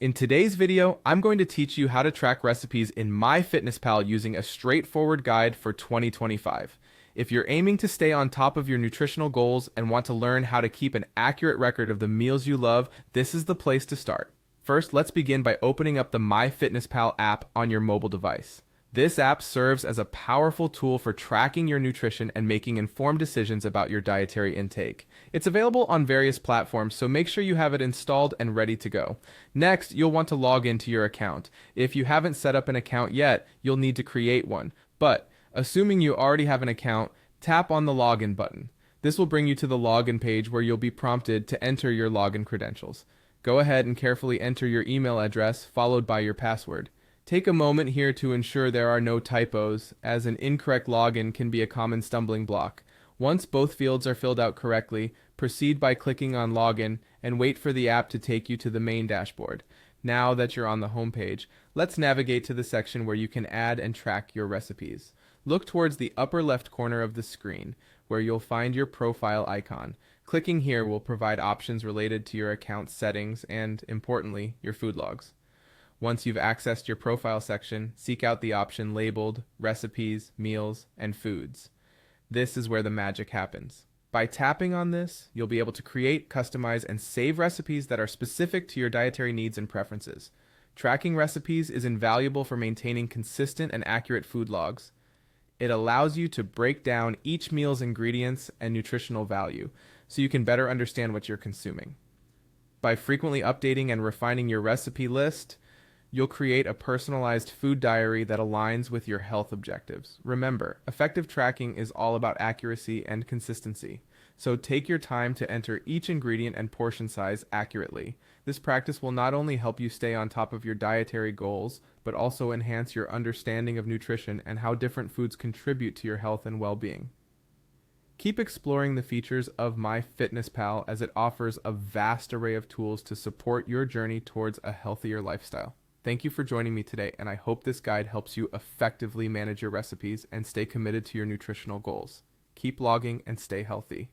In today's video, I'm going to teach you how to track recipes in MyFitnessPal using a straightforward guide for 2025. If you're aiming to stay on top of your nutritional goals and want to learn how to keep an accurate record of the meals you love, this is the place to start. First, let's begin by opening up the MyFitnessPal app on your mobile device. This app serves as a powerful tool for tracking your nutrition and making informed decisions about your dietary intake. It's available on various platforms, so make sure you have it installed and ready to go. Next, you'll want to log into your account. If you haven't set up an account yet, you'll need to create one. But, assuming you already have an account, tap on the login button. This will bring you to the login page where you'll be prompted to enter your login credentials. Go ahead and carefully enter your email address followed by your password. Take a moment here to ensure there are no typos, as an incorrect login can be a common stumbling block. Once both fields are filled out correctly, proceed by clicking on Login and wait for the app to take you to the main dashboard. Now that you're on the home page, let's navigate to the section where you can add and track your recipes. Look towards the upper left corner of the screen, where you'll find your profile icon. Clicking here will provide options related to your account settings and, importantly, your food logs. Once you've accessed your profile section, seek out the option labeled Recipes, Meals, and Foods. This is where the magic happens. By tapping on this, you'll be able to create, customize, and save recipes that are specific to your dietary needs and preferences. Tracking recipes is invaluable for maintaining consistent and accurate food logs. It allows you to break down each meal's ingredients and nutritional value, so you can better understand what you're consuming. By frequently updating and refining your recipe list, you'll create a personalized food diary that aligns with your health objectives. Remember, effective tracking is all about accuracy and consistency. So take your time to enter each ingredient and portion size accurately. This practice will not only help you stay on top of your dietary goals, but also enhance your understanding of nutrition and how different foods contribute to your health and well-being. Keep exploring the features of MyFitnessPal as it offers a vast array of tools to support your journey towards a healthier lifestyle. Thank you for joining me today, and I hope this guide helps you effectively manage your recipes and stay committed to your nutritional goals. Keep logging and stay healthy.